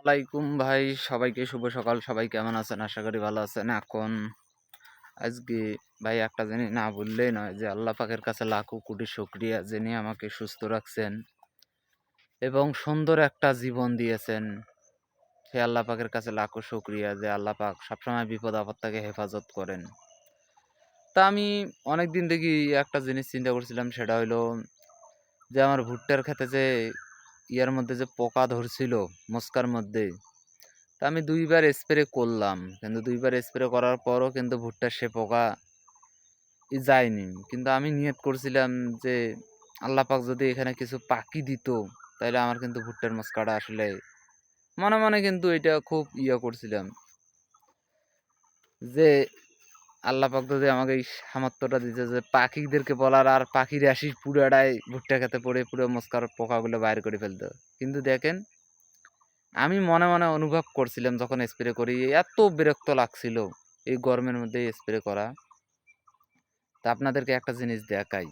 আলাইকুম ভাই, সবাইকে শুভ সকাল। সবাই কেমন আছেন? আশা করি ভালো আছেন। আজকে ভাই একটা জিনিস না বললেই নয় যে আল্লাহ পাকের কাছে লাখো কোটি শুকরিয়া, যিনি আমাকে সুস্থ রাখছেন এবং সুন্দর একটা জীবন দিয়েছেন। সে আল্লাহ পাকের কাছে লাখো শুকরিয়া যে আল্লাহ পাক সবসময় বিপদ আপদ থেকে হেফাজত করেন। তা আমি অনেকদিন থেকেই একটা জিনিস চিন্তা করছিলাম, সেটা হইলো যে আমার ভুট্টার খেতে যে ইয়ার মধ্যে যে পোকা ধরছিল মস্কার মধ্যে, তা আমি ২ বার স্প্রে করলাম। কিন্তু ২ বার স্প্রে করার পরও কিন্তু ভুট্টার সে পোকা যায়নি। কিন্তু আমি নিয়ত করছিলাম যে আল্লাহ পাক যদি এখানে কিছু পাখি দিত, তাইলে আমার কিন্তু ভুট্টার মস্কাটা আসলে মনে, মনে কিন্তু এটা খুব করছিলাম যে আল্লাহ পাক যদি আমাকে এই সামর্থ্যটা দিত যে পাখিদেরকে বলার, আর পাখিরা আসি পুরাটাই ভুট্টা খেতে পড়ে পুরো মস্কার পোকাগুলো বাইর করে ফেলত। কিন্তু দেখেন, আমি মনে, মনে অনুভব করছিলাম যখন স্প্রে করি এত বিরক্ত লাগছিল এই গরমের মধ্যে স্প্রে করা। তা আপনাদেরকে একটা জিনিস দেখাই।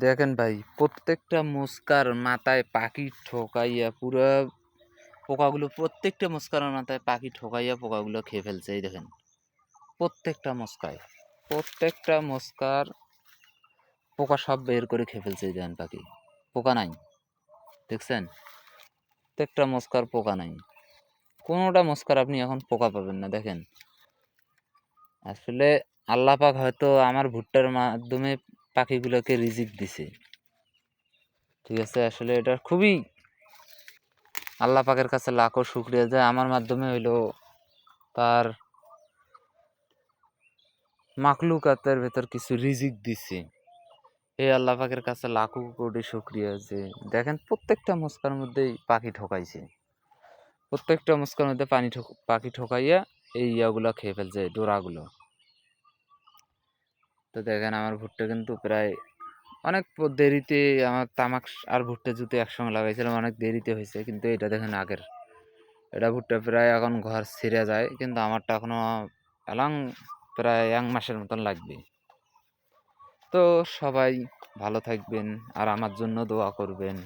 দেখেন ভাই, প্রত্যেকটা মস্কার মাথায় পাখি ঠোকাইয়া পুরো পোকাগুলো, প্রত্যেকটা মস্কার মাথায় পাখি ঠোকাইয়া পোকাগুলো খেয়ে ফেলছে। এই দেখেন, প্রত্যেকটা মস্কায়, প্রত্যেকটা মস্কার পোকা সব বের করে খেয়ে ফেলছে। এই দেখেন, পাখি পোকা নাই, দেখছেন? প্রত্যেকটা মস্কার পোকা নাই, কোনোটা মস্কার আপনি এখন পোকা পাবেন না। দেখেন, আসলে আল্লাহ পাক হয়তো আমার ভুট্টার মাধ্যমে পাখিগুলোকে রিজিক দিছে, ঠিক আছে? আসলে এটা খুবই আল্লাহ পাকের কাছে লাখো শুকরিয়া যে আমার মাধ্যমে হইলো তার মাখলুকাতের ভেতর কিছু রিজিক দিছে। এই আল্লাহ পাকের কাছে লাখো কোটি শুকরিয়া যে দেখেন প্রত্যেকটা মস্কার মধ্যেই পাখি ঠকাইছে, প্রত্যেকটা মস্কার মধ্যে পাখি ঠকাইয়া এই ইয়াগুলো খেয়ে ফেলছে, ডোরাগুলো। তো দেখেন, আমার ভুট্টা কিন্তু প্রায় অনেক দেরিতে, আমার তামাক আর ভুট্টা জুতে একসঙ্গে লাগাইছিলাম, অনেক দেরিতে হয়েছে। কিন্তু এটা দেখেন আগের, এটা ভুট্টা প্রায় এখন ঘর ছিঁড়ে যায়, কিন্তু আমারটা এখনো এলাং প্রায় ১ মাসের মতন লাগবে। তো সবাই ভালো থাকবেন আর আমার জন্য দোয়া করবেন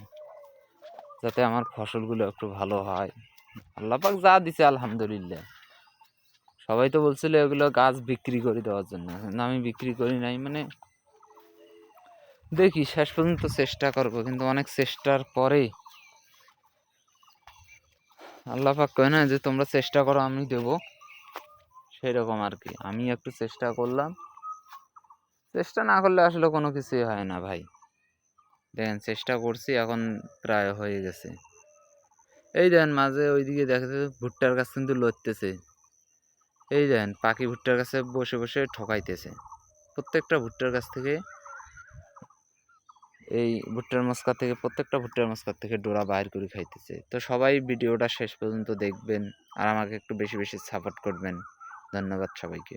যাতে আমার ফসলগুলো একটু ভালো হয়। আল্লাহ পাক যা দিছে আলহামদুলিল্লাহ। সবাই তো বলছিল এগুলো গাছ বিক্রি করে দেওয়ার জন্য, কিন্তু আমি বিক্রি করি নাই। মানে দেখি শেষ পর্যন্ত চেষ্টা করব, কিন্তু অনেক চেষ্টার পরে আল্লাহ পাক কয় না যে তোমরা চেষ্টা করো আমি দেব, সেই রকম আর কি। আমি একটু চেষ্টা করলাম, চেষ্টা না করলে আসলে কোনো কিছুই হয় না ভাই। দেখেন, চেষ্টা করছি, এখন প্রায় হয়ে গেছে। এই দেখেন, মাঝে ওইদিকে দেখা যাচ্ছে ভুট্টার গাছ কিন্তু লড়তেছে। এই দেখেন, পাখি ভুট্টার কাছে বসে বসে ঠকাইতেছে। প্রত্যেকটা ভুট্টার গাছ থেকে, এই ভুট্টার মস্কা থেকে, প্রত্যেকটা ভুট্টার মস্কার থেকে ডোরা বাইর করে খাইতেছে। তো সবাই ভিডিওটা শেষ পর্যন্ত দেখবেন আর আমাকে একটু বেশি বেশি সাপোর্ট করবেন। ধন্যবাদ সবাইকে।